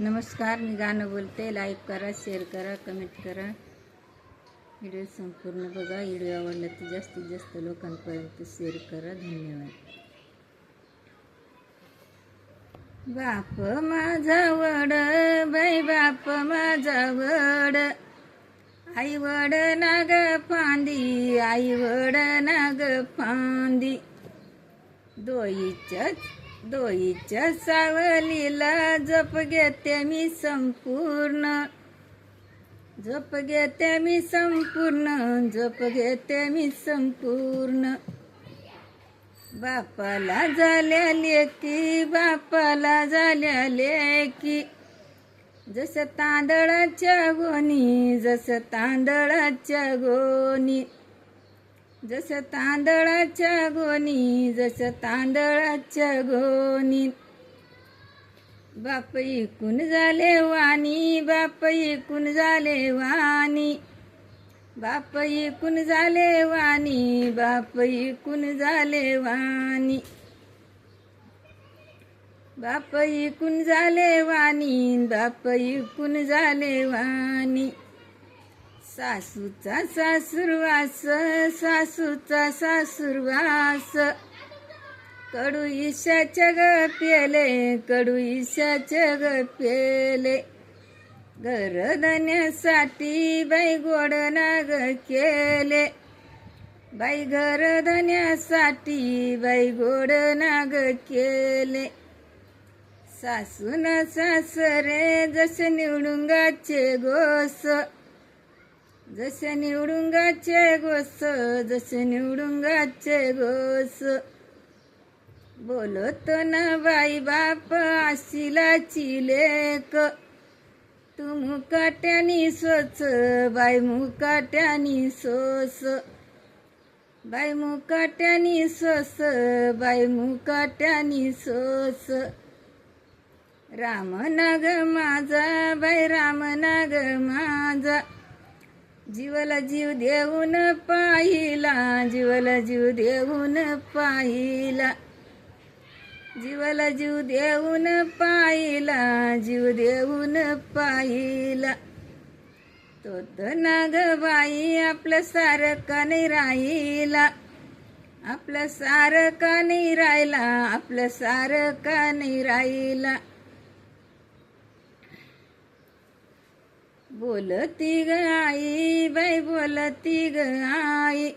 नमस्कार, मी गाणं बोलते. लाईक करा, शेअर करा, कमेंट करा. व्हिडिओ संपूर्ण बघा. व्हिडिओ आवडला तर जास्तीत जास्त लोकांपर्यंत शेअर करा. धन्यवाद. बाप माझा वड, बाई बाप माझा वड, आई वड नाग फांदी, आई वड नाग फांदी. दोईच्या सावलीला जप घेते मी संपूर्ण, जप घेते मी संपूर्ण, जप घेते मी संपूर्ण. बापाला झाल्या लेकी, बापाला झाल्या लेकी, जसं तांदळाच्या गोणी, जसं तांदळाच्या गोणी, जसं तांदळाच्या गोणी, जसं तांदळाच्या गोणी. बाप इकून झाले वाणी, बाप इकून झाले वाणी, बाप इकून झाले वाणी, बाप इकून झाले वाणी, बाप इकून झाले वाणी, बाप इकून झाले वाणी. सासूचा सासूरवास, सासूचा सासूरवास, कडू ईशाच्या ग पेले, कडू ईशाच्या ग पेले. घरधन्यासाठी बाई गोड नाग केले, बाई घरधन्यासाठी बाई गोड नाग केले. सासून सासरे जसे निवडुंगाचे गोस, जसे निवडुंगाचे गोस, जसे निवडुंगाचे गोस. बोलतो ना बाई बाप आशिलाची लेक, तू मुकाट्यानी सोच, बाई मुकाट्यानी सोस, बाई मुकाट्यानी सोस, बाई मुकाट्यानी सोस. राम नाग माझा, बाई राम नाग माझा, जीवाला जीव देऊन पाहिला, जीवाला जीव देऊन पाहिला, जीवाला जीव देऊन पाहिला, जीव देऊन पाहिला. तो तर नागबाई आपलं सारखा नाही राहिला, आपलं सारखा नाही राहिला, आपलं सारखा नाही राहिला. बोलती ग आई, बाई बोलती ग आई,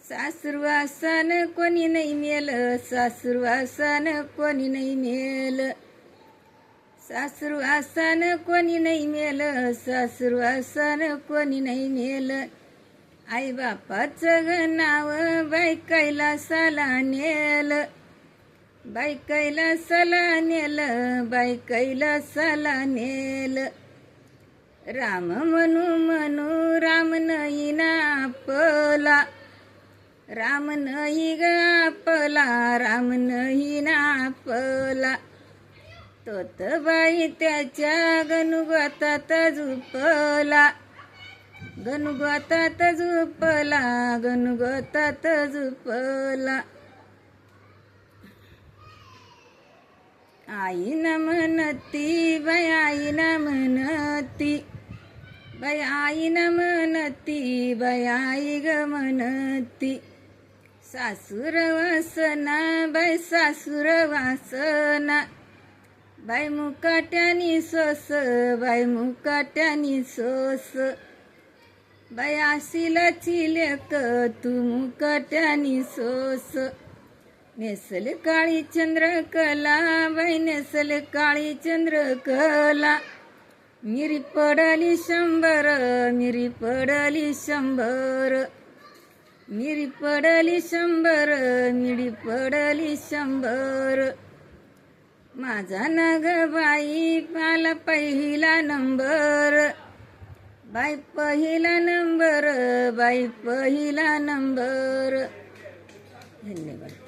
सासूरवासान कोणी नाही मेल, सासूरवासान कोणी नाही मेल, सासूरवासान कोणी नाही मेल, सासूरवासान कोणी नाही मेल. आई बापाचं ग नाव बाई कैलासाला नेल, बाई कैलासाला नेल, बाई कैलासाला नेल. राम म्हणू म्हणू राम नाही ना आपला, राम नाही ग आपला, राम नाही ना आपला. तोत बाई त्याच्या गणुगोतात झुपला, गणुगोतात झुपला, गणुगोतात झुपला. आई ना म्हणती, बाई आई ना म्हणती, बाई आई ना म्हणती, बाई आई ग म्हणती. सासूर वासना, बाई सासूर वासना, बाई मुकाट्यानी सोस, बाई मुकाट्यानी सोस. बाई आशिलाची लेक, तू मुकाट्यानी सोस. नेसल काळी चंद्रकला, बाई नेसल काळी चंद्रकला. मिरी पडली 100, मिरी पडली 100, मिरी पडली 100, मिरी पडली 100. माझा नाग बाई मला पहिला नंबर, बाई पहिला नंबर, बाई पहिला नंबर. धन्यवाद.